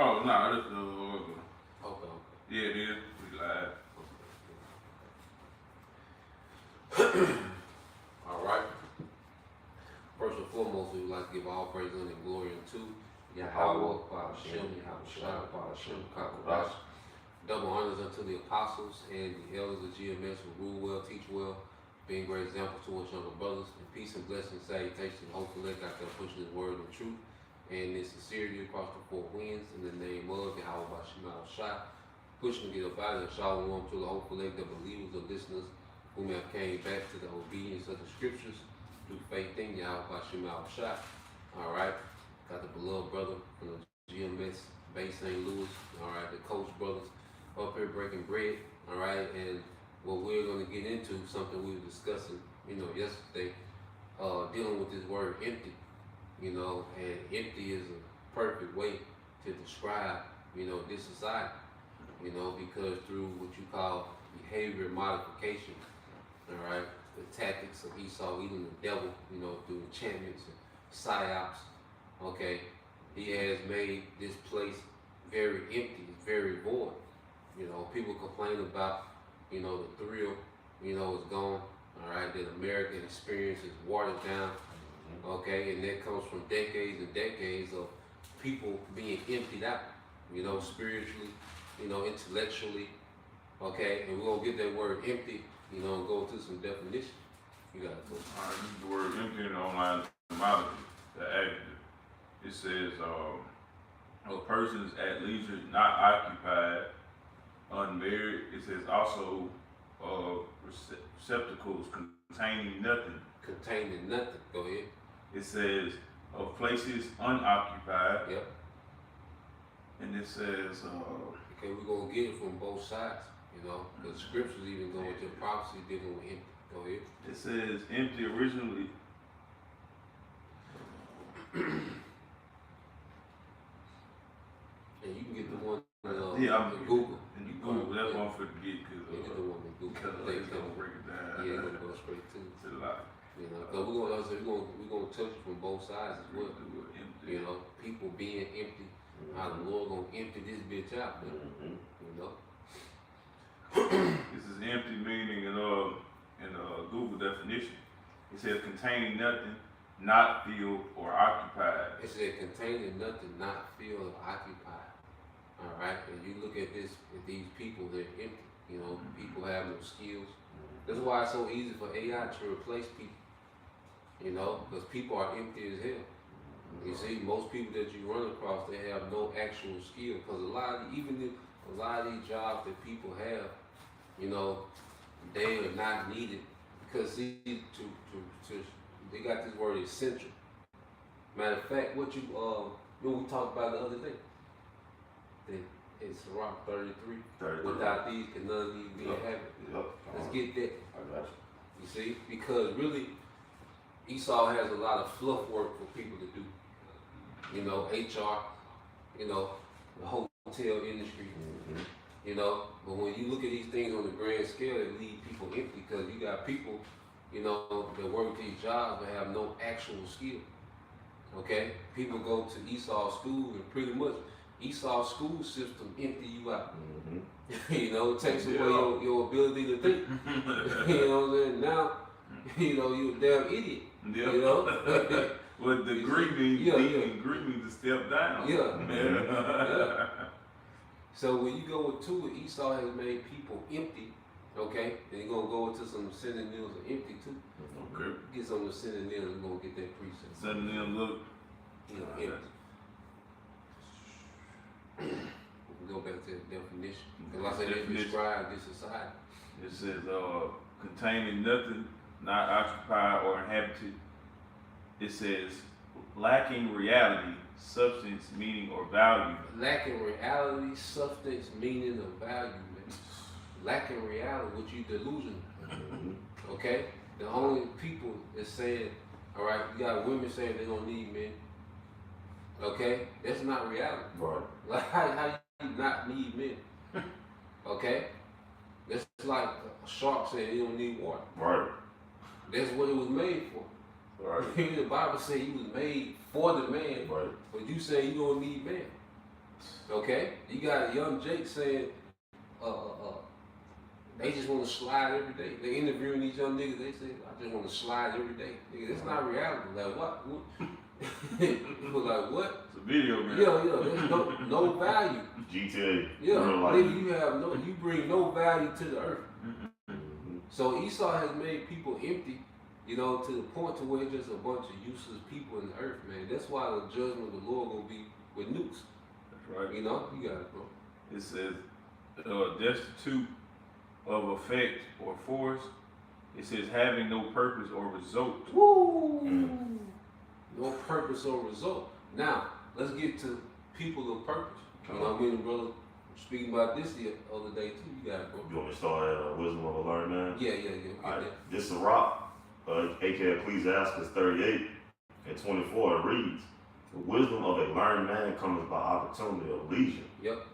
Oh, no, nah, this is Okay. yeah, it is. We live. All right. First and foremost, we would like to give all praise and glory unto Yahweh, Hashem, Yahweh, Hashem, Kakadash. Double honors unto the apostles and the elders of GMS who rule well, teach well, being great examples to us younger brothers. And peace and blessing, salutation, hopefully out there pushing his word and truth and in sincerity across the four winds in the name of Yahweh Hashem Shah. Pushing to get up out of the shalom to the hopeful leg the believers or listeners whom have came back to the obedience of the scriptures through faith in Yahweh Hashem Shah. All right. Got the beloved brother from the GMS Bay St. Louis. All right. The coach brothers up here breaking bread, all right, and what we're going to get into, something we were discussing, yesterday, dealing with this word empty, and empty is a perfect way to describe, this society, because through what you call behavior modification, all right, the tactics of Esau, even the devil, through enchantments and psyops, okay, he has made this place very empty, it's very void. People complain about, the thrill, is gone, all right, that American experience is watered down, okay, and that comes from decades and decades of people being emptied out, spiritually, intellectually, okay, and we're going to get that word empty, and go through some definition. You got to go. All right, use the word empty in the online etymology, the adjective. It says, a person's at leisure, not occupied, unmarried. It says also receptacles containing nothing. Containing nothing. Go ahead. It says of places unoccupied. Yep. And it says okay, we're gonna get it from both sides, the scriptures even go into prophecy dealing with empty. Go ahead. It says empty originally. And you can get the one I'm Google. And you Google, that's one for the get because it's gonna break it down. Yeah, it's gonna go straight to it. It's a lot. Because we're gonna touch it from both sides as well. People being empty, how the Lord gonna empty this bitch out, man. This is empty meaning in Google definition. It says containing nothing, not filled or occupied. It said containing nothing, not filled or occupied. All right, and you look at these people, they're empty. People have no skills. That's why it's so easy for AI to replace people. Because people are empty as hell. You see, most people that you run across, they have no actual skill. Because a lot of these jobs that people have, they are not needed. Because see, they got this word essential. Matter of fact, what we talked about the other day. It's Rock 33. Without these, can none of these be a habit. Let's get that. I got You see, because really, Esau has a lot of fluff work for people to do. HR, the hotel industry. But when you look at these things on the grand scale, it leave people empty because you got people, that work these jobs but have no actual skill. Okay, people go to Esau school and pretty much Esau school system empty you out. It takes away your ability to think. You know what I'm saying? Now, you're a damn idiot. With the Greek means to step down. Yeah. So when you go into it, Esau has made people empty. Okay, and you're gonna go into some synonyms of empty too. Okay. Get some of the synonyms, we're gonna get that precept. Synonym look. Empty. We can go back to the definition. Because I said they describe this society. It says containing nothing, not occupied or inhabited. It says lacking reality, substance, meaning, or value. Lacking reality, substance, meaning, or value, man. Lacking reality, which you delusional. Okay? The only people that saying, all right, you got women saying they don't need men. Okay? That's not reality. Right. Like, how you not need men? Okay? That's like a shark saying he don't need water. Right. That's what it was made for. Right. The Bible says he was made for the man, Right. but you say you don't need man. Okay, you got young Jake saying, they just want to slide every day. They interviewing these young niggas. They say, I just want to slide every day. Nigga, that's not reality. Like what? People like what? It's a video game. Yeah. There's no value. GTA. Yeah, nigga, you bring no value to the earth. So Esau has made people empty, to the point to where it's just a bunch of useless people in the earth, man. That's why the judgment of the Lord gonna be with nukes. That's right. You got it, bro. It says, destitute of effect or force. It says having no purpose or result. Woo! No purpose or result. Now, let's get to people of purpose. Me and the brother speaking about this the other day too. You got it, bro. You want me to start at Wisdom of a Learned Man? Yeah. Alright, this is a rock, aka Ecclesiastes 38 and 24. It reads, the wisdom of a learned man comes by opportunity of leisure. Yep.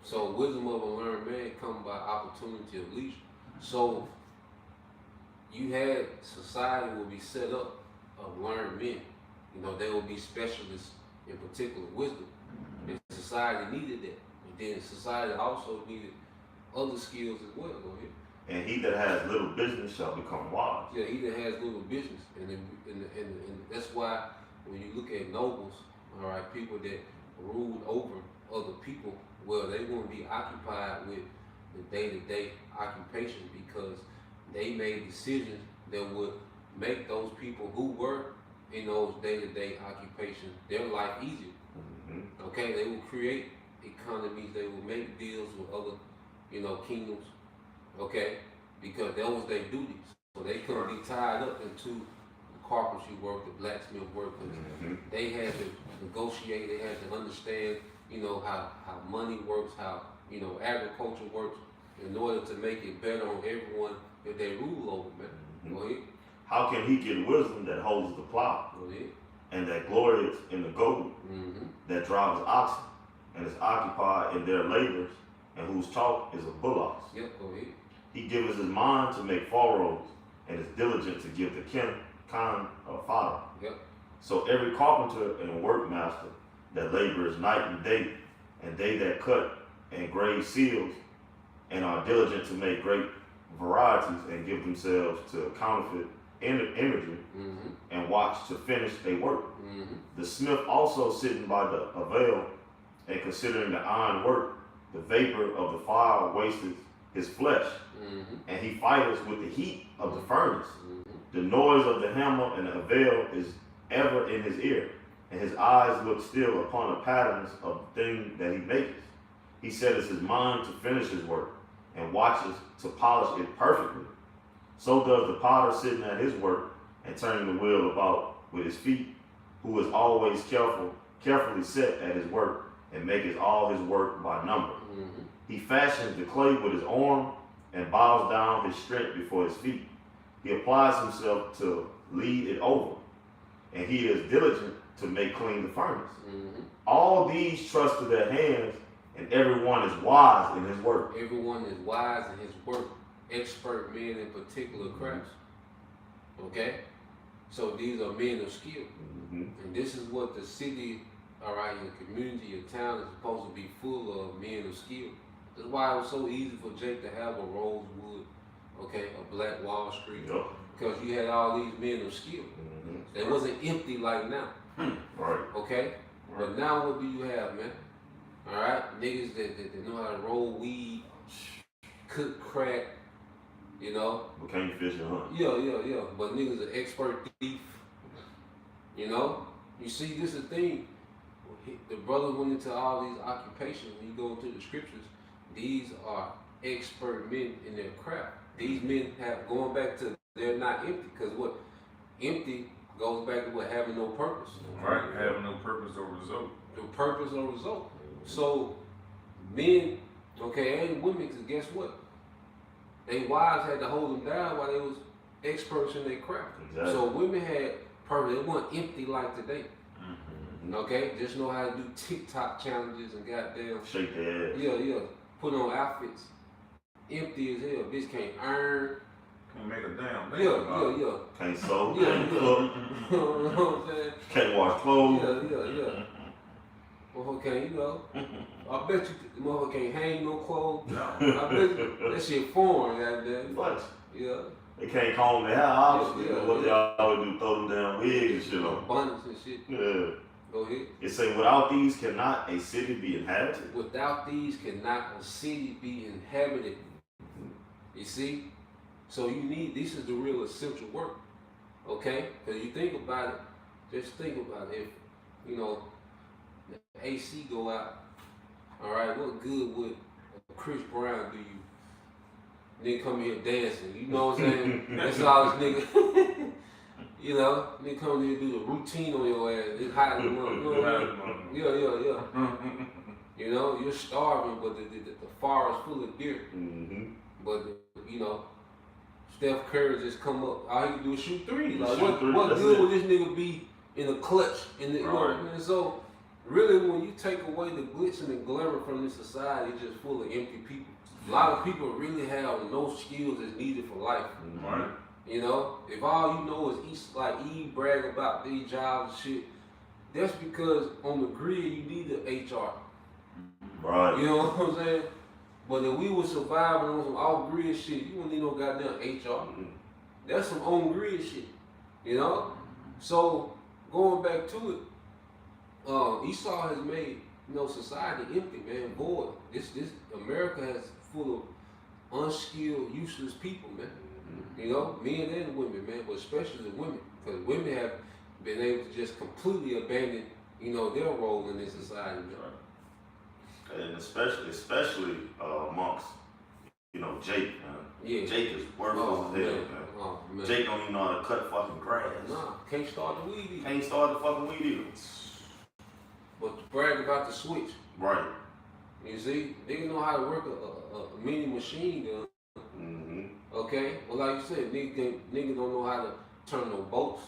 So wisdom of a learned man comes by opportunity of leisure. So you had society will be set up of learned men. They will be specialists in particular wisdom. And society needed that. And then society also needed other skills as well. Go ahead. And he that has little business shall become wise. Yeah, he that has little business. And that's why when you look at nobles, all right, people that ruled over other people, well, they want to be occupied with the day-to-day occupation because they made decisions that would make those people who were in those day-to-day occupations, their life easier. Okay, they will create economies, they will make deals with other, kingdoms, okay, because that was their duties. So they couldn't be tied up into the carpentry work, the blacksmith work. They had to negotiate, they had to understand, how money works, how, agriculture works, in order to make it better on everyone that they rule over, man. Go ahead. How can he get wisdom that holds the plow? Go ahead. And that glories in the goat that drives oxen and is occupied in their labors and whose chalk is a bullocks? Yep, go ahead. He giveth his mind to make furrows and is diligent to give the kind of fodder. Yep. So every carpenter and workmaster that labors night and day, and they that cut and grave seals and are diligent to make great varieties and give themselves to counterfeit imagery and watch to finish a work. The smith also sitting by the avail and considering the iron work, the vapor of the fire wasteth his flesh, and he fighteth with the heat of the furnace. The noise of the hammer and the avail is ever in his ear, and his eyes look still upon the patterns of the thing that he maketh. He setteth his mind to finish his work, and watches to polish it perfectly. So does the potter sitting at his work and turning the wheel about with his feet, who is always carefully set at his work, and maketh all his work by number. He fashions the clay with his arm and bows down his strength before his feet. He applies himself to lead it over, and he is diligent to make clean the furnace. All these trust to their hands, and everyone is wise in his work. Everyone is wise in his work. Expert men in particular crafts. Okay? So these are men of skill. And this is what the city, all right, your community, your town is supposed to be full of men of skill. That's why it was so easy for Jake to have a Rosewood, okay, a Black Wall Street. Because you had all these men of skill. It wasn't empty like now. Right. Okay? But now what do you have, man? All right? Niggas that know how to roll weed, cook crack, But can't fish and hunt. Yeah. But niggas an expert thief. You see, this is the thing. The brother went into all these occupations. When you go into the scriptures, these are expert men in their craft. These men have, going back to, they're not empty. Because what empty goes back to what, having no purpose. Right, having no purpose or result. The purpose or result. So men, okay, and women, because guess what? They wives had to hold them down while they was experts in their craft. Exactly. So women had purpose. They weren't empty like today. Okay, just know how to do TikTok challenges and goddamn shake their ass. Yeah. Put on outfits. Empty as hell. Bitch can't earn. Can't make a damn thing. Yeah. Can't sew. Yeah. Can't cook. You know what I'm saying? Can't wash clothes. Yeah. Motherfucker can't, you know. I bet you the motherfucker can't hang no clothes. No. I bet you that shit foreign, goddamn. But Yeah. they can't comb their hair, obviously. Yeah, What they yeah. always do, throw them damn wigs and shit on. Abundance and shit. Yeah. Go ahead. It say, without these cannot a city be inhabited. Without these cannot a city be inhabited. You see? So you need, this is the real essential work. Okay? Because you think about it, just think about it. If, you know, the AC go out, all right, what good would Chris Brown do you? Nigga come here dancing, you know what I'm saying? That's all this nigga. You know, nigga come here do the routine on your ass. It's hot in the month. You know what I mean? Yeah. You know, you're starving, but the forest full of deer. Mm-hmm. But you know, Steph Curry just come up. All he can do is shoot three. Like Shoot what that's good it. would this nigga be in the clutch? In the, you know what I mean? So really, when you take away the glitz and the glamour from this society, it's just full of empty people. A lot of people really have no skills that's needed for life. Right. You know, if all you know is eat, brag about these jobs and shit, that's because on the grid you need the HR. Right. You know what I'm saying? But if we were surviving on some off-grid shit, you wouldn't need no goddamn HR. That's some on-grid shit. You know? So, going back to it, Esau has made, you know, society empty, man, void. This America has full of unskilled, useless people, man. You know, men and women, man, but especially the women, because women have been able to just completely abandon, you know, their role in this society, man. Right. And especially amongst, you know, Jake, man. Yeah. Jake is worthless as hell, man. Oh, man. Jake don't even know how to cut fucking grass. Nah, can't start the weed either. Can't start the fucking weed either. But to brag about the switch, Right. you see, they know how to work a mini machine gun. Mm-hmm. Okay, well, like you said, nigga don't know how to turn no bolts.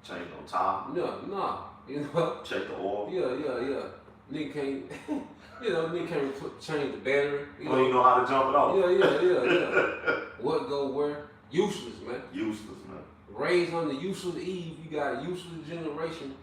Change on top. No, you know. Check the oil. Yeah. Nigga can't, you know, nigga can't change the battery. You You know how to jump it off. Yeah. What go where? Useless, man. Useless, man. Raised on the useless Eve, you got a useless generation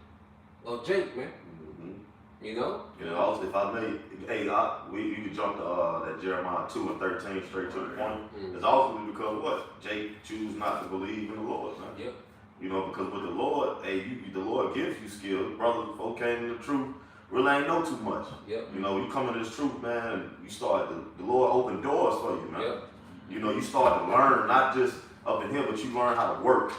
of Jake, man. Mm-hmm. You know? You know, also, if I may, you could jump to that Jeremiah 2:13 straight to the point. Mm. It's also because what? Jake choose not to believe in the Lord, man. Yep. You know, because with the Lord, the Lord gives you skills. Brothers, folk came in the truth, really ain't know too much. Yep. You know, you come into this truth, man, and you start, the Lord open doors for you, man. Yep. You know, you start to learn, not just up in here, but you learn how to work.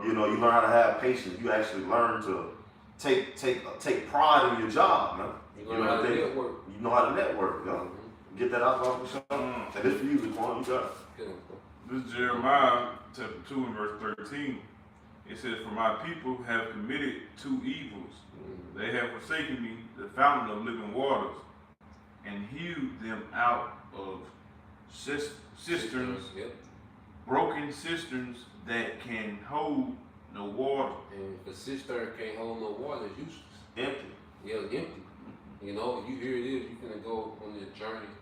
You know, you learn how to have patience. You actually learn to take pride in your job, man. You learn how to network. You know how to network, you know? Mm-hmm. Get that out of the show. And this for you, Laquan, you got it. This is Jeremiah chapter 2 and verse 13. It says, "For my people have committed two evils. They have forsaken me, the fountain of living waters, and hewed them out of cisterns, Yep. broken cisterns that can hold no water." And if a cistern can't hold no water, it's useless. Empty. Yeah, it's empty. You know, you here it is, you gonna go on this journey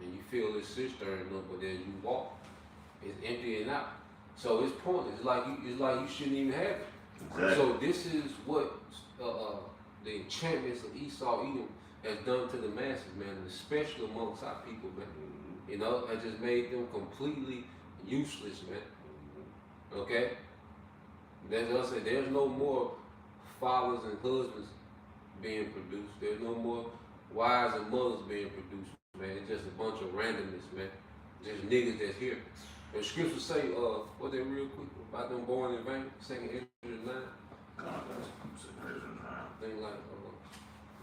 and you fill this cistern up, but then you walk. It's emptying out. So it's pointless. It's like you shouldn't even have it. Exactly. So this is what the enchantments of Esau Edom has done to the masses, man, and especially amongst our people, man. You know, it just made them completely useless, man. Okay? That's what I said. There's no more fathers and husbands being produced. There's no more wives and mothers being produced, man. It's just a bunch of randomness, man. Just niggas that's here. And scriptures say, what they real quick about them born in vain, 2nd Ezra 9. I think like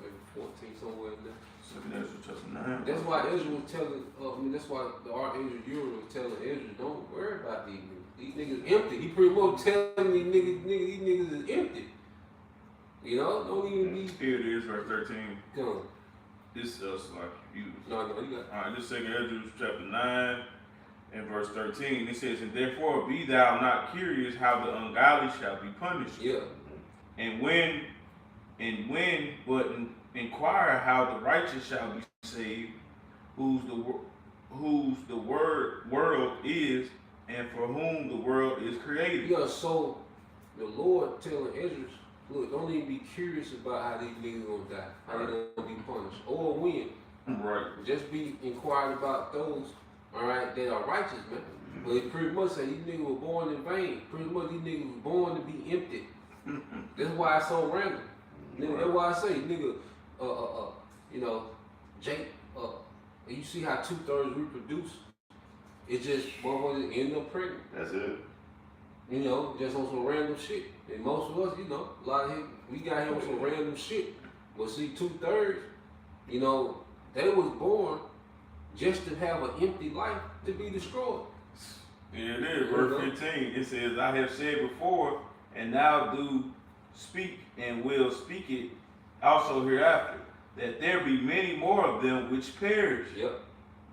maybe 14 somewhere in there. That's why Ezra was telling, that's why the archangel Uriel was telling Ezra, don't worry about these niggas. These niggas empty. He pretty much telling these niggas is empty. You know, don't even be. Here it is, verse 13. Come. This is like you. No, you got. Alright, this 2nd Ezra chapter 9 and verse 13. It says, "And therefore be thou not curious how the ungodly shall be punished. Yeah. And when but inquire how the righteous shall be saved, whose the world is, and for whom the world is created." Yeah, so the Lord telling Ezra, look, don't even be curious about how these niggas gonna die, how they gonna be punished, or when. Right. Just be inquired about those, all right, that are righteous, man. But it pretty much say these niggas were born in vain. Pretty much these niggas was born to be empty. That's why it's so random. Nigga, that's why I say, nigga, you know, Jake, you see how 2/3 reproduce? It just motherfuckers end up pregnant. That's it. You know, just on some random shit. And most of us, you know, a lot of him, we got him on some random shit. But see, 2/3, you know, they was born just to have an empty life to be destroyed. Yeah, it is. Verse 15, it says, I have said before, and now do speak and will speak it also hereafter, that there be many more of them which perish Yep.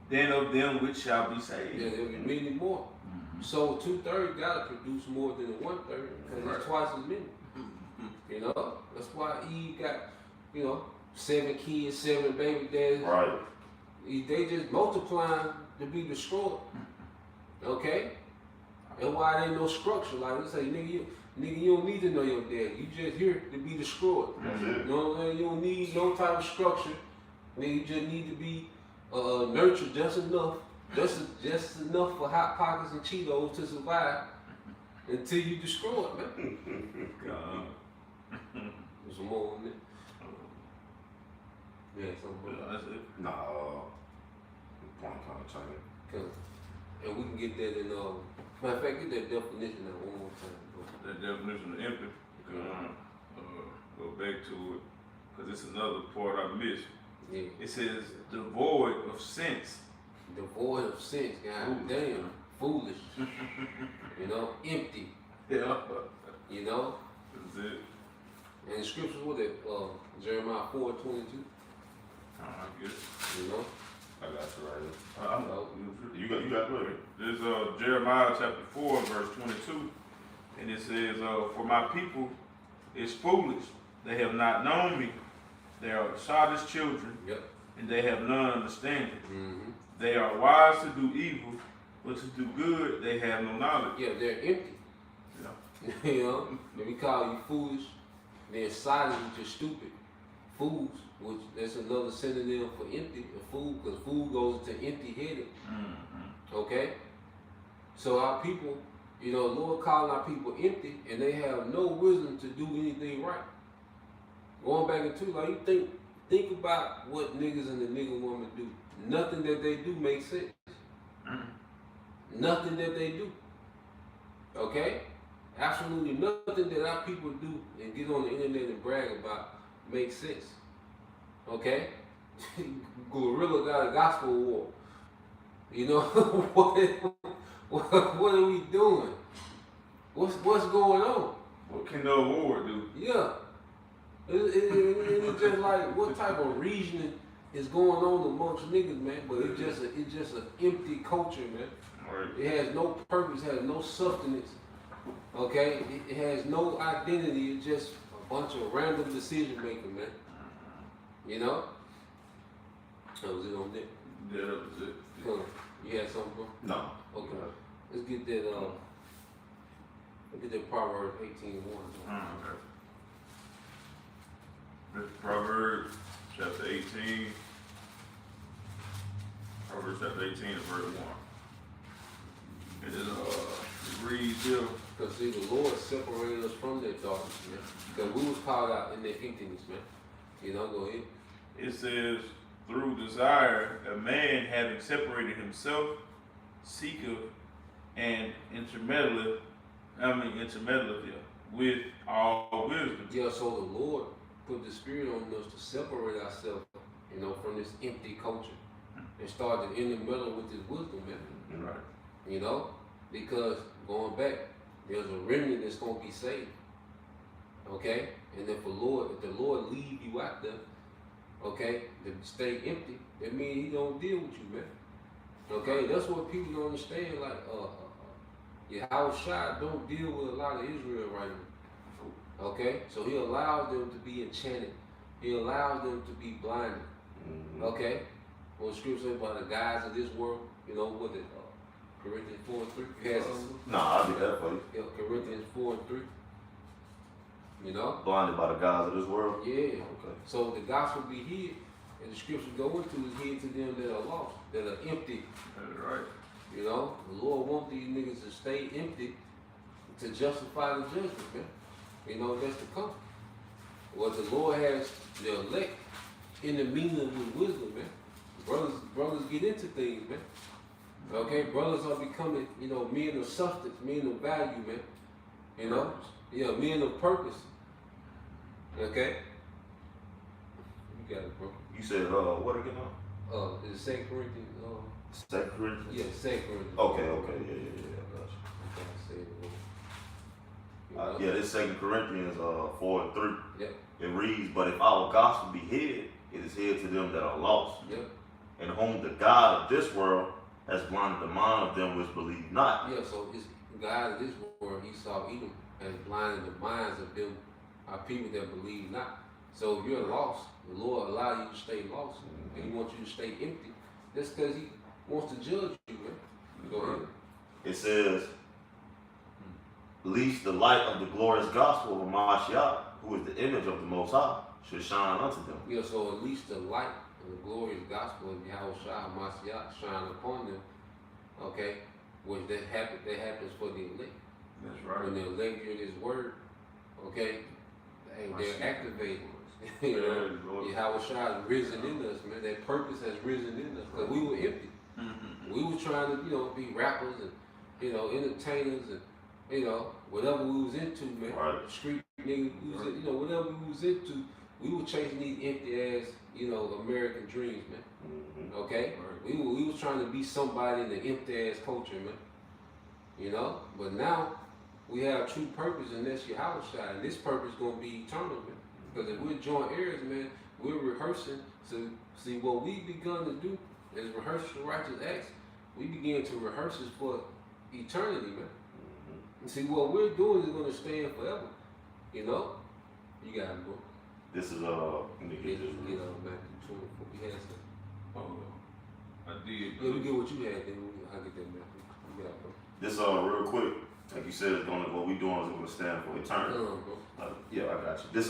than of them which shall be saved. Yeah, there'll be many more. So 2/3 gotta produce more than 1/3 because it's twice as many. You know, that's why Eve got, you know, 7 kids, 7 baby daddies. Right. They just multiplying to be destroyed. Okay? And why there ain't no structure. Like we say, nigga, you don't need to know your dad. You just here to be destroyed. That's it. You know what I'm saying? You don't need no type of structure. Nigga, you just need to be nurtured just enough. Just enough for Hot Pockets and Cheetos to survive until you destroy it, man. There's some more on it. Yeah, something. That's it. Nah, point kind of change. And we can get that in, matter of fact, get that definition out one more time, bro. That definition of empty, go back to it, because it's another part I missed. Yeah. It says, devoid of sense. Devoid of sense, god damn, foolish. You know, empty. Yeah. You know? That's it. And the scriptures, what that, Jeremiah 4:22. I guess. You know? I got you right here. I know. You got it. There's Jeremiah chapter 4, verse 22. And it says, for my people is foolish. They have not known me. They are childish children, Yep. and they have none understanding. Mm-hmm. They are wise to do evil, but to do good they have no knowledge. Yeah, they're empty. Yeah. You know? And we call you foolish. Then silent, which is stupid. Fools, which that's another synonym for empty. A fool, because fool goes into empty-headed. Mm-hmm. Okay? So our people, you know, Lord calling our people empty, and they have no wisdom to do anything right. Going back into, like, you think about what niggas and the nigga woman do. Nothing that they do makes sense. Nothing that they do. Okay? Absolutely nothing that our people do and get on the internet and brag about makes sense. Okay? Gorilla got a gospel war. You know, what are we doing? What's going on? What can the award do? Yeah. It's just like what type of reasoning is going on amongst niggas, man. But it's just an empty culture, man. Right. It has no purpose, has no sustenance. Okay? It has no identity. It's just a bunch of random decision making, man. You know? That was it on that. Yeah, that was it. Come on. You had something, bro? No. Okay. Let's get that Proverbs 18:1. Okay. This is Proverbs chapter 18. Proverbs chapter 18 and verse 1. It is, it reads here. Because see, the Lord separated us from that darkness, man. Because we was called out in that emptiness, man. You know, go ahead. It says, through desire, a man having separated himself, seeketh and intermeddleth with all wisdom. Yeah, so the Lord put the Spirit on us to separate ourselves, you know, from this empty culture and start to intermeddle with His wisdom, man. Right. You know, because going back, there's a remnant that's gonna be saved. Okay, and if the Lord leave you out there, okay, to stay empty, that means He don't deal with you, man. Okay, that's what people don't understand. Like, Yahushua don't deal with a lot of Israel right now. Okay, so He allows them to be enchanted. He allows them to be blinded. Okay, what the scripture says about the guys of this world, you know what it. Corinthians 4:3. You had something? Nah, I'll do that for you. Yeah, Corinthians 4:3. You know? Blinded by the gods of this world. Yeah. Okay. So the gospel be hid, and the scripture go into is hid to them that are lost, that are empty. That's right. You know? The Lord wants these niggas to stay empty to justify the judgment, man. You know, that's to come. Well, the Lord has the elect in the meaning with wisdom, man. Brothers get into things, man. Okay, brothers are becoming, you know, men of substance, men of value, man. You know? Yeah, men of purpose. Okay? You got it, bro. You said what again now? Is it 2 Corinthians? 2 Corinthians? Yeah, 2 Corinthians. Okay, yeah, I got you. Okay, I said it wrong. Yeah, this 2 Corinthians 4 and 3. Yep. It reads, but if our gospel be hid, it is hid to them that are lost, Yep. in whom the God of this world has blinded the mind of them which believe not. Yeah, so it's God of this world, he saw Edom as blinding the minds of them, our people that believe not. So if you're lost, the Lord allow you to stay lost, and he wants you to stay empty. That's because he wants to judge you, man. Go ahead. It says, least the light of the glorious gospel of Mashiach, who is the image of the Most High, should shine unto them. Yeah, so at least the light of the glorious gospel of Yahushua Mashiach shine upon them. Okay, which that happens for the elect. That's right. When the elect hear this word, okay, they're activated. You know, Yahushua has risen in us, man. That purpose has risen in us. Because we were empty. We were trying to, you know, be rappers and, you know, entertainers and, you know, whatever we was into, man. Right. Street niggas, you know, whatever we was into, we were chasing these empty ass, you know, American dreams, man. Mm-hmm. Okay? Right. We was trying to be somebody in the empty ass culture, man. You know? But now we have true purpose, and that's Yahushua. And this purpose gonna be eternal, man. Because if we're joint heirs, man, we're rehearsing to see what we begun to do is rehearse the righteous acts. We begin to rehearse this for eternity, man. And see, what we're doing is gonna stand forever. You know? You got it, bro. This is let me get this. You know, Matthew 24. We had some. Oh, I did. Yeah, we get what you had, then I'll get that, Matthew. You got it, bro. This real quick, like you said, it's gonna what we doing is gonna stand for eternity. Bro. Yeah, I got you. This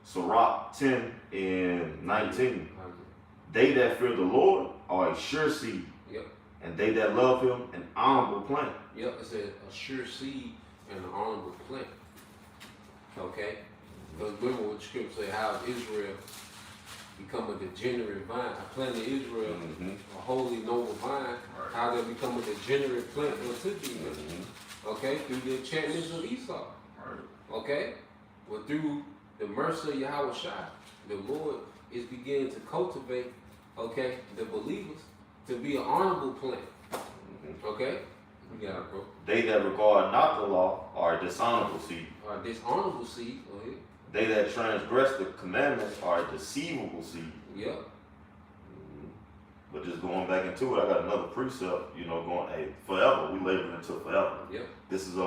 Sirach 10 and 19. They that fear the Lord are a sure seed. Yep. And they that love him an honorable plant. Yep, it says a sure seed and an honorable plant. Okay? Because remember what the scripture say, how Israel become a degenerate vine. I planted Israel, a holy noble vine, Right. how they become a degenerate plant unto thee. Okay? Through the enchantments of Esau. Right. Okay? But through the mercy of Yahushua, the Lord is beginning to cultivate, okay, the believers to be an honorable plant. Okay? You got it, bro. They that regard not the law are a dishonorable seed. Or dishonorable seed. Go ahead. They that transgress the commandments are a deceivable seed. Yep. But just going back into it, I got another precept, you know, going, hey, forever, we labor into forever. Yep. This is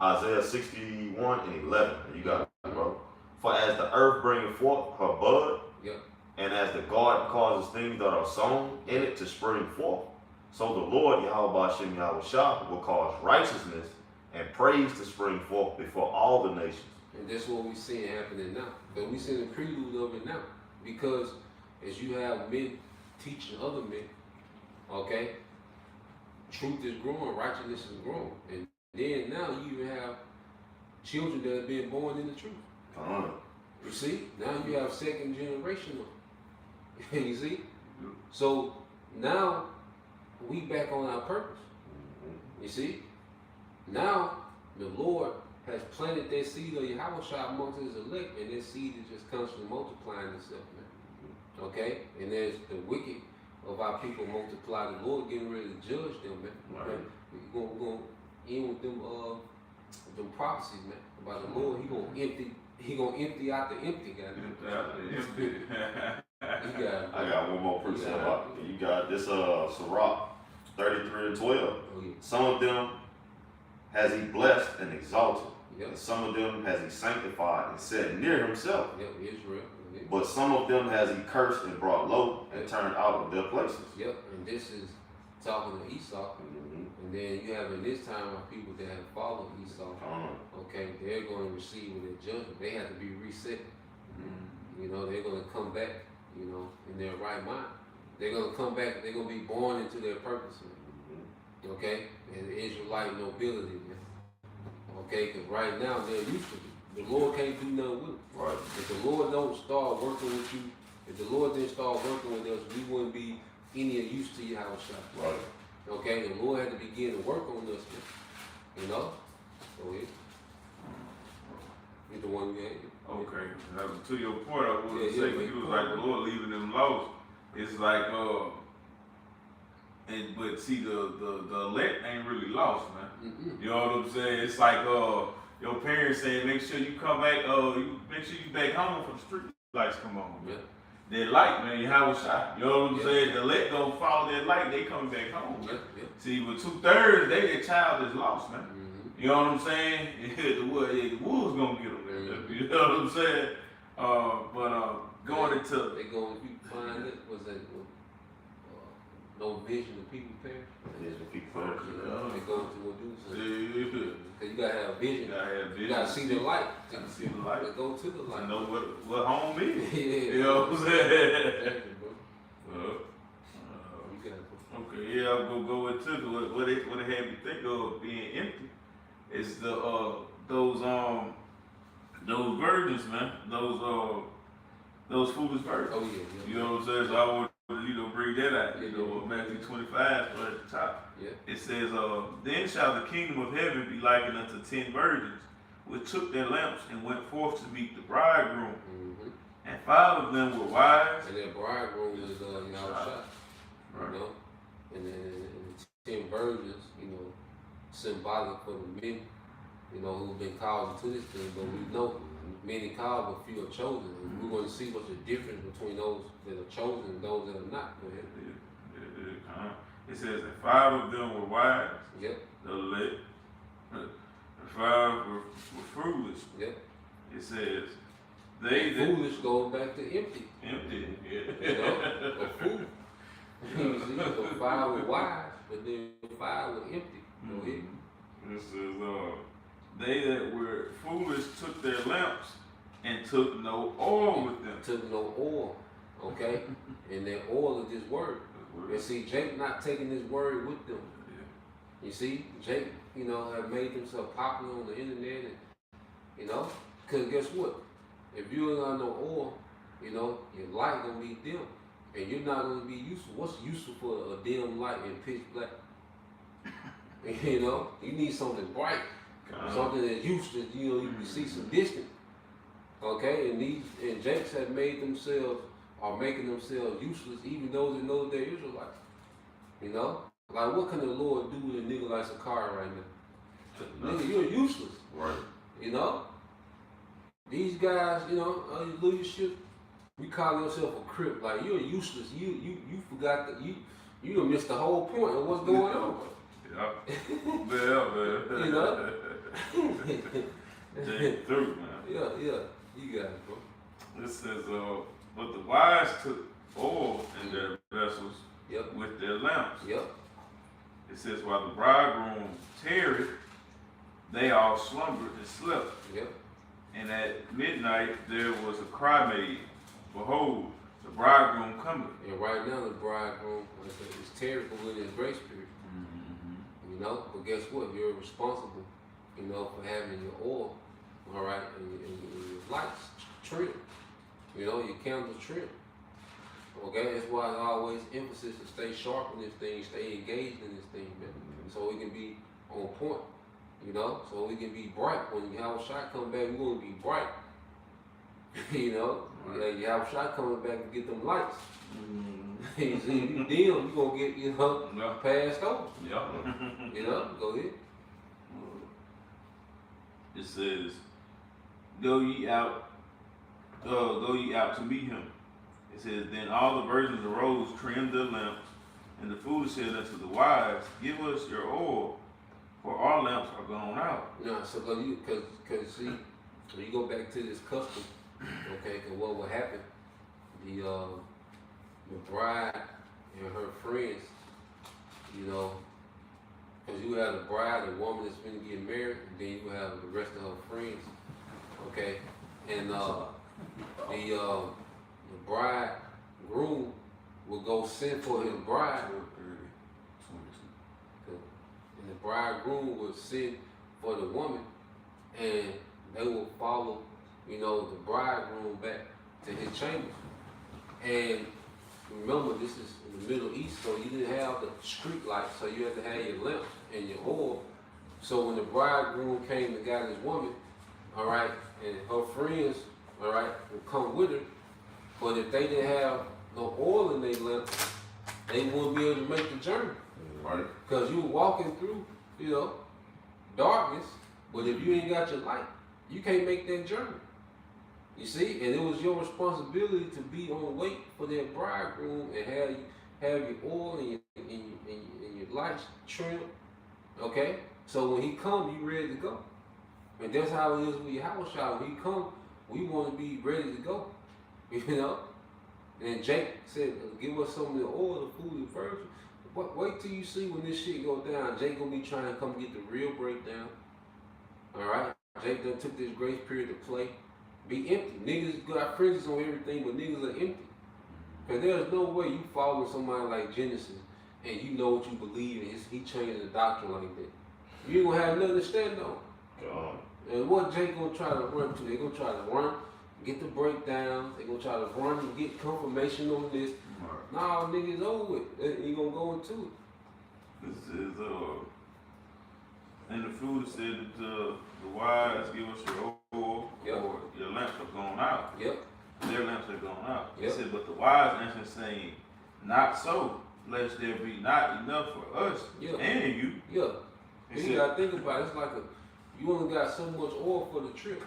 Isaiah 61 and 11. You got it, bro. For as the earth bringeth forth her bud, Yep. and as the garden causes things that are sown in it to spring forth, so the Lord Yahweh Shem Yahushua will cause righteousness and praise to spring forth before all the nations. And that's what we're seeing happening now. But we're seeing the prelude of it now. Because as you have men teaching other men, okay, truth is growing, righteousness is growing. And then now you even have children that are being born in the truth. You see? Now you have second generation of it. You see? So now we back on our purpose. You see? Now the Lord has planted that seed of Yahushua amongst his elect, and that seed is just constantly multiplying itself, man. Okay? And as the wicked of our people multiply, the Lord getting ready to judge them, man. Right. We're gonna end with them prophecies, man. About the Lord, he gonna empty out the empty, guys. I got one more precept. You got this Sirach 33 and 12. Oh, yeah. Some of them has he blessed and exalted. Yep. And some of them has he sanctified and set near himself. Yep, Israel. Yep. But some of them has he cursed and brought low and turned out of their places. Yep, and this is talking to Esau. And then you have in this time our people that have followed Esau. Okay, they're going to receive with their judgment. They have to be reset. You know, they're going to come back, you know, in their right mind. They're going to come back, they're going to be born into their purpose. Okay? And the Israelite nobility. Okay? Because right now they're used to it. The Lord can't do nothing with it. Right. If the Lord don't start working with you, if the Lord didn't start working with us, we wouldn't be any use to your house. Right. Okay? The Lord had to begin to work on us. You know? Go ahead. You're the one we had. Okay, to your point, I was Yeah, say, he was like the Lord leaving them lost. It's like, but see, the elect ain't really lost, man. You know what I'm saying? It's like, your parents saying, make sure you come back, you make sure you back home for the street lights come on. Yeah. Their light, man, you have a shot. You know what I'm saying? The elect don't follow their light, they coming back home. Man. See, with 2/3, their child is lost, man. You know what I'm saying? The wolves gonna get them there. You know what I'm saying? Going into they go if you find it was that no vision of people perish. Vision of people perish. They go to what do something. yeah. Cause you gotta have vision. You gotta have vision. You gotta see the light. You gotta see the light. To go to the light. To know what home is. Yeah. You know what I'm saying? Exactly, bro. You got it, bro. Okay, yeah, I'm gonna go into what it had me think of being empty. It's those virgins, man. Those foolish virgins. Oh yeah. You know what I'm saying? So I want to bring that out. You know, Matthew 25, right at the top. Yeah. It says, then shall the kingdom of heaven be likened unto 10 virgins, which took their lamps and went forth to meet the bridegroom. And 5 of them were wise. And their bridegroom was shot. Right. You know? And then the 10 virgins, you know, symbolic for the men, you know, who've been called into this thing, but we know many called, but few are chosen. And we're going to see what's the difference between those that are chosen and those that are not. Go ahead. It says that 5 of them were wise, Yep. the elect, and 5 were foolish. Yep. It says they that Foolish goes back to empty. empty. You know, a fool. You see, so 5 were wise, but then 5 were empty. Go ahead. It says they that were foolish took their lamps and took no oil with them. Took no oil, okay? And that oil is this word. And see, Jake not taking this word with them. You see, Jake, you know, have made himself popular on the internet, and you know, because guess what? If you ain't got no oil, you know, your light gonna be dim, and you're not gonna be useful. What's useful for a dim light in pitch black? You know, you need something bright, something that's useful. You know, you can see some distance. Okay, and Jakes have made themselves, are making themselves useless, even those that know they're Israelites. You know, like what can the Lord do with a nigga like Sakari right now? Nigga, you're useless. Right. You know, these guys, you know, leadership, we call yourself a crip. Like you're useless. You forgot that you done missed the whole point of what's going on. Yeah. Man. You know. Take through, man. Yeah, you got it, bro. It says, but the wise took oil in their vessels Yep. with their lamps. Yep. It says, while the bridegroom tarried, they all slumbered and slept. Yep. And at midnight there was a cry made, behold, the bridegroom cometh. And right now the bridegroom is terrible in his grace period. You know, but guess what? You're responsible, you know, for having your oil, all right, and your lights trimmed. You know, your candles trimmed. Okay, that's why I always emphasis to stay sharp in this thing, stay engaged in this thing, man. So we can be on point, you know, so we can be bright. When you have a shot come back, we're gonna be bright. You know, you have a shot coming back to get them lights. You see, if you dim, you're gonna get, you know, passed over. Yeah. You know, go ahead. It says, go ye out to meet him. It says, then all the virgins arose, trimmed their lamps, and the foolish said unto the wise, give us your oil, for our lamps are gone out. No, so because see, when you go back to this custom, okay, because what would happen, the bride and her friends, you know, Because you have the bride, the woman that's going to get married, and then you have the rest of her friends. Okay? And the bridegroom will go send for his bride, and the bridegroom will send for the woman, and they will follow, you know, the bridegroom back to his chamber. And remember, this is in the Middle East, so you didn't have the street lights, so you had to have your lamps and your oil. So when the bridegroom came and got his woman, all right, and her friends, all right, would come with her, but if they didn't have no oil in their lamp, they wouldn't be able to make the journey. Right. Because you were walking through, you know, darkness, but if you ain't got your light, you can't make that journey. You see, and it was your responsibility to be on wait for that bridegroom and have your oil and your lights trimmed. Okay, so when he come, you ready to go. And that's how it is with your house shop. When he come, we want to be ready to go. You know. And Jake said, "Give us some of the oil, the food, and virgin." But wait till you see when this shit go down. Jake gonna be trying to come get the real breakdown. All right. Jake done took this grace period to play. Be empty. Niggas got fringes on everything, but niggas are empty. Because there's no way you follow somebody like Genesis and you know what you believe and he changed the doctrine like that. You ain't gonna have nothing to stand on. God. And what Jake gonna try to run to? They gonna try to run, get the breakdown. They gonna try to run and get confirmation on this. Right. Nah, niggas over with. You gonna go into it. This is and the food said that the wives give us your oil, Yep. or your lamps have gone out. Yep. Their lamps have gone out. He Yep. said, but the wise answered, saying, not so, lest there be not enough for us Yep. and you. Yeah. He You said, gotta think about it. It's like you only got so much oil for the trip.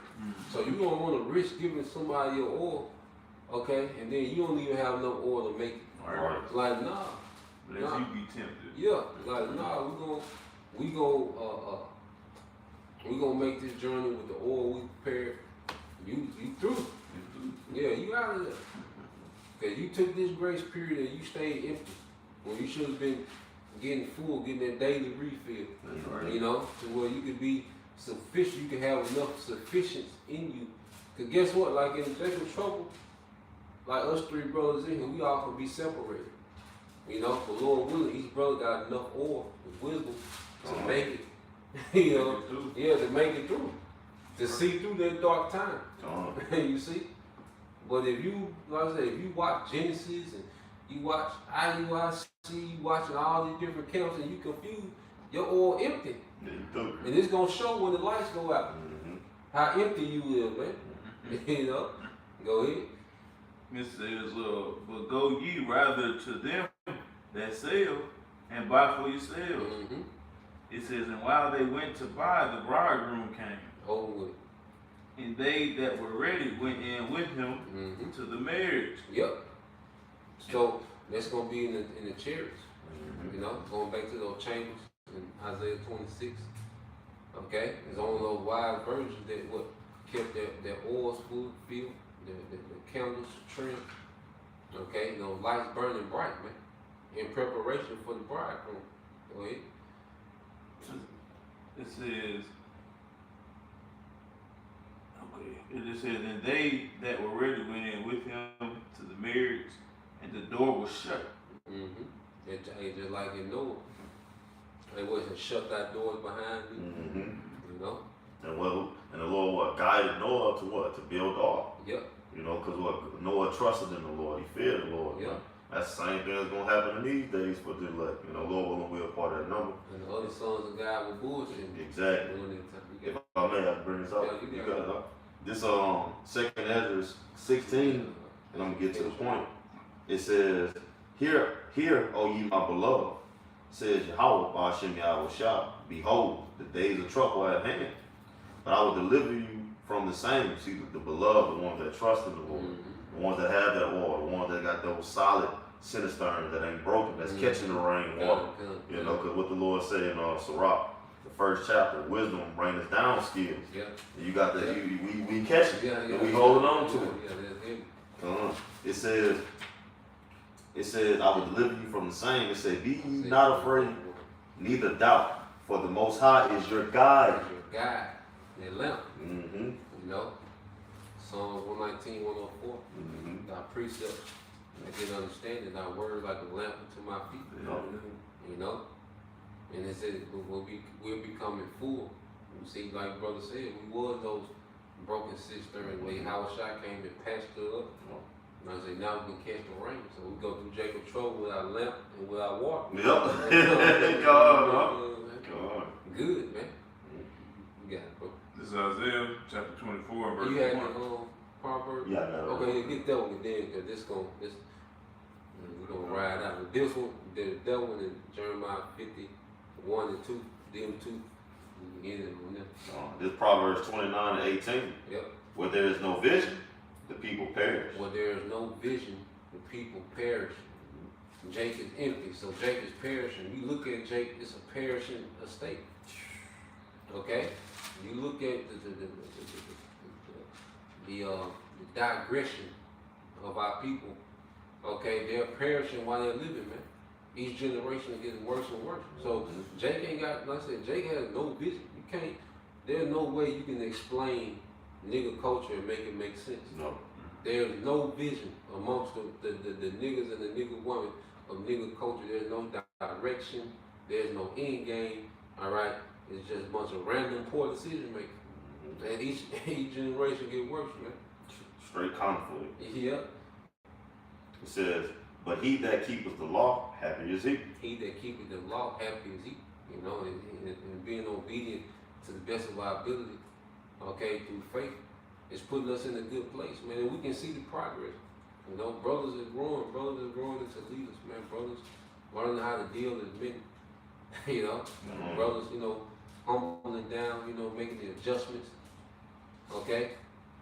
So you don't want to risk giving somebody your oil, okay? And then you don't even have enough oil to make it. right. Like, nah. Lest Nah. you be tempted. Yeah. Like, nah, we gonna make this journey with the oil we prepared. You through. Yeah, you out of there. Cause you took this grace period and you stayed empty when you should have been getting full, getting that daily refill. That's right. You know, to where you could be sufficient, you could have enough sufficiency in you. Cause guess what? Like in Jacob's trouble, like us three brothers in here, we all could be separated. You know, for Lord willing, each brother got enough oil and wisdom to make it. You know, yeah, to make it through, to see through that dark time. You see. But if you, like I said, if you watch Genesis and you watch IUIC, you watching all these different camps and you confused, your oil empty. And it's gonna show when the lights go out. How empty you live, man. You know? Go ahead. It says, but go ye rather to them that sell and buy for yourselves. It says, and while they went to buy, the bridegroom came. Over with. And they that were ready went in with him to the marriage. Yep. So that's gonna be in the chariots. You know, going back to those chambers in Isaiah 26. Okay, it's only those wise virgins that what kept their oils filled, the candles trimmed. Okay, those lights burning bright, man, in preparation for the bridegroom. Go ahead. It says, it says, and they that were ready went in with him to the marriage, and the door was shut. It's just like in Noah. They wasn't shut that doors behind me. You know? And the Lord guided Noah to what? To build the ark. Yep. You know, because Noah trusted in the Lord. He feared the Lord. Yep. That's the same thing that's going to happen in these days for the elect. You know, Lord willing, we're a part of that number. And the other sons of God were bullshitting. Exactly. If I may have to bring this up. Yeah, you got it. This 2nd Ezra 16, and I'm going to get to the point. It says, Hear, O ye my beloved, says Yahweh, Ba'ashem Yahweh Shah, behold, the days of trouble are at hand. But I will deliver you from the same. See, the beloved, the ones that trust in the Lord, the ones that have that oil, the ones that got those solid cisterns that ain't broken, that's catching the rain water. You know, because what the Lord said in Sirach, the 1st chapter, wisdom raineth down skills. Yeah. And you got that, we catch it, and we holding on to it. It says, I will deliver you from the same. It said, be ye not afraid, neither doubt, For the Most High is your guide. Is your guide, their lamp. Mm-hmm. You know, Psalms 119, 104. Mm-hmm. Thy precepts, I get understanding. Thy word like a lamp unto my feet. You know, and it said we're becoming full. You see, like brother said, we was those broken sister, and when Howard Shot came and patched her up. And I say now we can catch the rain, so we go through Jacob's trouble with our lamp and with our water. Yep. God. Good, man. You got it, bro. This is Isaiah chapter 24, verse You had 1. the Proverbs? Yeah, I got it. Okay, get that one then, because we're gonna ride out. But this one, that one in Jeremiah 51 and 2, them two, we can get it on there. This Proverbs 29 and 18. Yep. Where there is no vision, the people perish. Where there is no vision, the people perish. Jake is empty, so Jake is perishing. You look at Jake, it's a perishing estate. Okay? You look at the digression of our people. Okay, they're perishing while they're living, man. Each generation is getting worse and worse. So Jake ain't got, like I said, Jake has no vision. You can't. There's no way you can explain nigga culture and make it make sense. No. There's no vision amongst the niggas and the nigga women of nigga culture. There's no direction. There's no end game. All right, it's just a bunch of random poor decision making, and each generation get worse, man. Straight conflict. Yeah. It says, but he that keepeth the law, happy is he. He that keepeth the law, happy is he. You know, and being obedient to the best of our ability, okay, through faith, is putting us in a good place, man. And we can see the progress. You know, brothers are growing into leaders, man. Brothers learning how to deal as men. You know, brothers, you know, humbling down, you know, making the adjustments. Okay,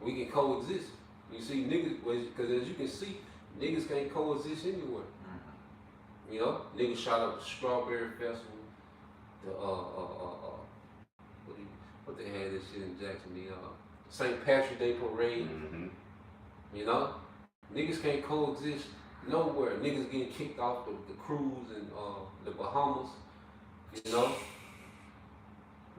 we can coexist. You see, niggas, because as you can see, niggas can't coexist anywhere. You know, niggas shot up the Strawberry Festival, the what they had this shit in Jackson, the St. Patrick's Day Parade. You know, niggas can't coexist nowhere. Niggas getting kicked off the cruise in the Bahamas. You know,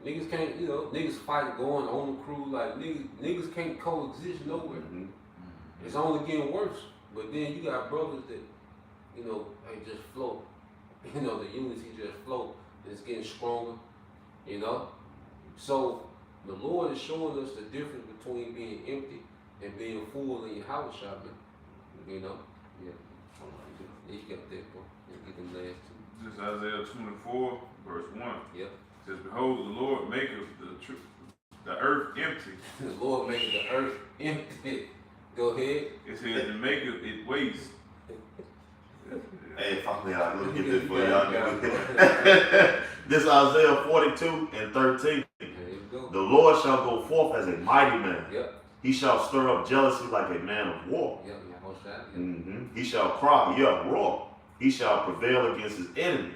niggas can't. You know, niggas fight going on the cruise like niggas can't coexist nowhere. It's only getting worse. But then you got brothers that, you know, they just float. You know, the unity just float. It's getting stronger. You know, so the Lord is showing us the difference between being empty and being full in your house shopping. You know, yeah. You got that, bro. You get them last two. This is Isaiah 24, verse 1. Yep. It says, behold, the Lord maketh the earth empty. The Lord made the earth empty. Go ahead. It says, and maketh it waste. Hey, fuck me out. Let me get this for y'all. Yeah. This is Isaiah 42 and 13. There you go. The Lord shall go forth as a mighty man. Yep. He shall stir up jealousy like a man of war. Yep. Yeah, what's that? He shall cry, roar. He shall prevail against his enemies.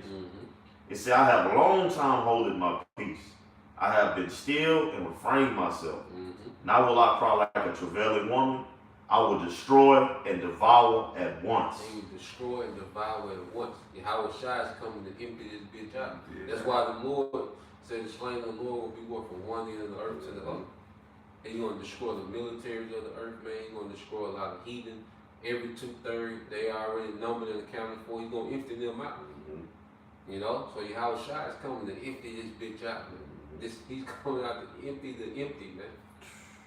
It said, I have a long time holding my peace. I have been still and refrained myself. Now will I cry like a travailing woman. I will destroy and devour at once. He will destroy and devour at once. Yahweh Shai is coming to empty this bitch out. That's why the Lord said the slain of the Lord will be worth from one end of the earth to the other. He's going to destroy the militaries of the earth, man. He's going to destroy a lot of heathen. Every 2/3, they are already numbered and accounted for. He's going to empty them out. You know? So Yahweh Shai is coming to empty this bitch out, man. He's coming out to empty the empty, man.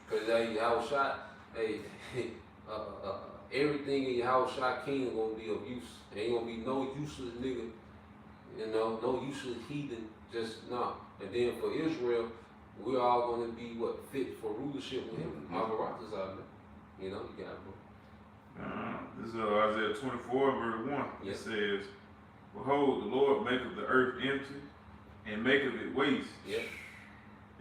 Because Yahweh Shai, everything in Yahweh Shai King is going to be of use. There ain't going to be no useless nigga, you know, no useless heathen, just no. And then for Israel, we're all going to be fit for rulership with him. Maharatha's out there. You know, you got it, bro. This is Isaiah 24, verse 1. Yep. It says, behold, the Lord maketh the earth empty, and maketh it waste, Yep.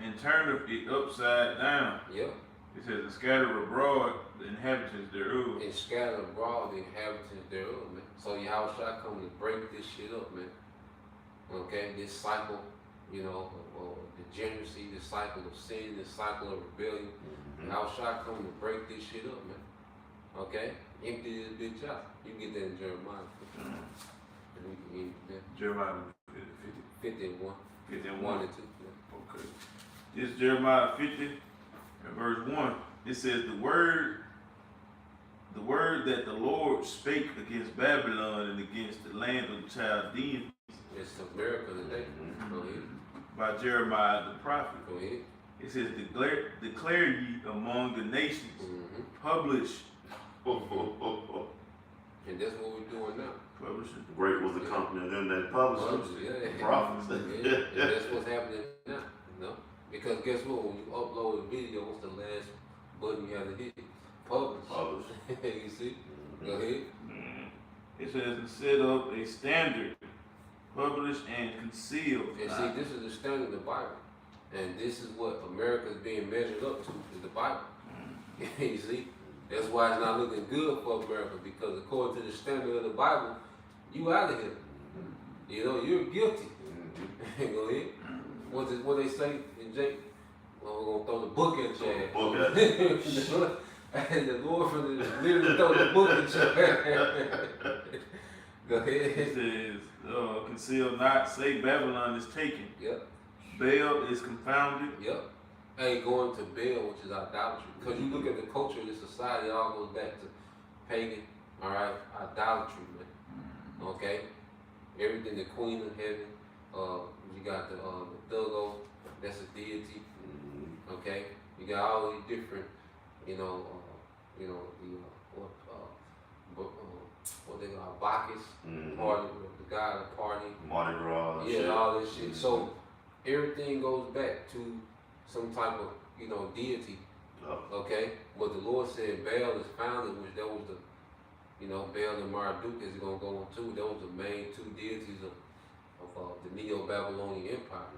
and turneth it upside down. Yep. It says, and scatter abroad the inhabitants thereof. And scatter abroad the inhabitants thereof, man. So Yahweh Shai coming to break this shit up, man. Okay, this cycle, you know, of degeneracy, this cycle of sin, this cycle of rebellion. Yahweh Shai coming to break this shit up, man. Okay, empty this bitch out. You can get that in Jeremiah. And we can get that. Jeremiah 50 and 1. 51. 1 and 2. Okay. This is Jeremiah 50 and verse 1. It says the word that the Lord spake against Babylon and against the land of the Chaldeans It's America today. Go ahead. by Jeremiah the prophet. Go ahead. It says, declare ye among the nations, Mm-hmm. publish, And that's what we're doing now. publishing. Great was the company of them that published Publish, it. yeah. The prophets. Yeah, and that's what's happening now, you know? Because guess what? When you upload a video, what's the last button you have to hit? Publish. Publish. You see? Go ahead. It says to set up a standard, publish and conceal. And see, this is the standard of the Bible. And this is what America is being measured up to, is the Bible. You see? That's why it's not looking good for America, because according to the standard of the Bible, you out of here. You know, you're guilty. Go ahead. What they say in Jake? Well, we're gonna throw the book at your ass. Book at you. And the Lord from the literally throw the book at your ass. Go ahead. It says, conceal not, say Babylon is taken. Yep. Baal is confounded. Yep. Hey, going to Baal, which is idolatry. Because you look at the culture of this society, it all goes back to pagan, all right, idolatry, man. Okay? Everything, the queen of heaven, you got the Thugo, that's a deity. Okay? You got all these different, what they call Bacchus, party, the god of party. Mardi Gras. Yeah, all this shit. So everything goes back to some type of, deity. Okay? But the Lord said Baal is founded, which that was the, Baal and Marduk is going to go on too. That was the main two deities of the Neo-Babylonian Empire.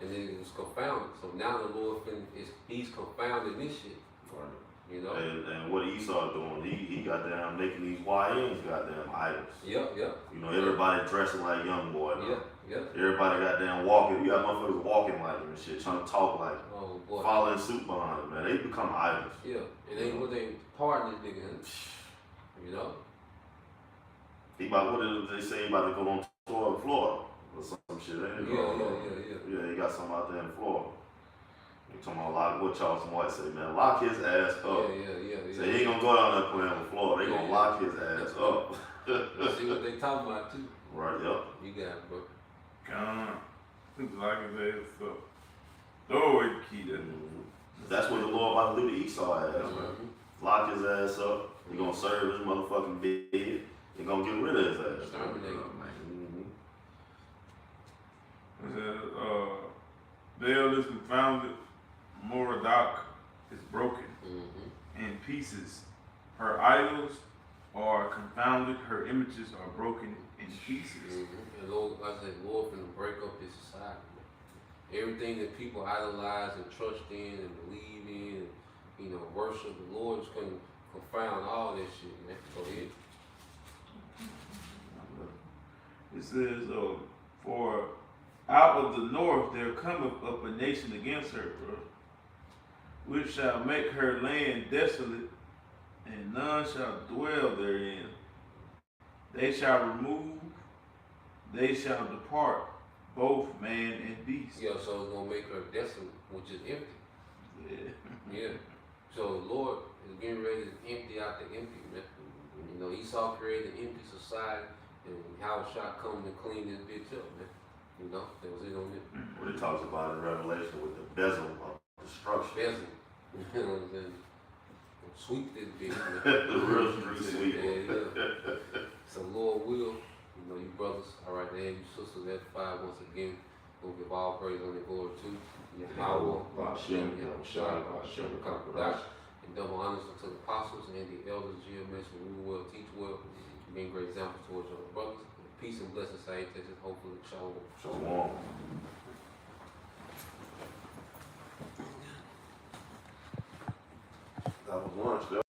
And then it was confounded. So now the Lord he's confounding this shit. And what Esau doing, he got down making these YNs goddamn idols. Yep. Everybody dressing like young boy. Yep. Everybody got down walking. You got motherfuckers walking like him and shit, trying to talk like him. Oh boy. Following suit behind him, man. They become idols. Yeah. And they pardon this nigga, huh? He about, what did they say, he about to go on tour in Florida or some shit, ain't it? Yeah, he got something out there in Florida. He talking about lock, what Charleston White say, man, lock his ass up. Yeah. So he ain't gonna go down there playing with Florida. They gonna lock his ass up. See what they talking about too. Right, yep. You got it, bro. Come on. Like his ass up. Throw away the key there. That's what the Lord about to do to Esau ass, man. Mm-hmm. Lock his ass up. He gonna serve his motherfucking bed. He gonna get rid of his ass. Exterminate. It says, Baal is confounded, Moradok is broken in pieces. Her idols are confounded, her images are broken in pieces. And Lord, like I said, Lord finna break up this society, man. Everything that people idolize and trust in and believe in and, worship, the Lord is gonna confound all that shit, man. Go ahead. It says, for out of the north there cometh up a nation against her, bro, which shall make her land desolate, and none shall dwell therein. They shall remove, they shall depart, both man and beast. Yeah, so it's gonna make her desolate, which is empty. Yeah. So the Lord is getting ready to empty out the empty, man. Esau created an empty society, and how shall come to clean this bitch up, man? That was it on it. What it talks about in Revelation with the bezel of destruction. Bezel. You know what I'm saying? Sweep this bitch, man. The real street sweep. Yeah. So Lord will, you brothers, all right, and you sisters at 5 once again. We'll give all praise on the glory to Yahweh, Hashem, Hashem, and double honors unto the apostles and the elders, GMS, who rule well, teach well, being great examples towards your brothers. Peace and blessings, salutations, hopefully, shalom. Shalom. That was lunch, though.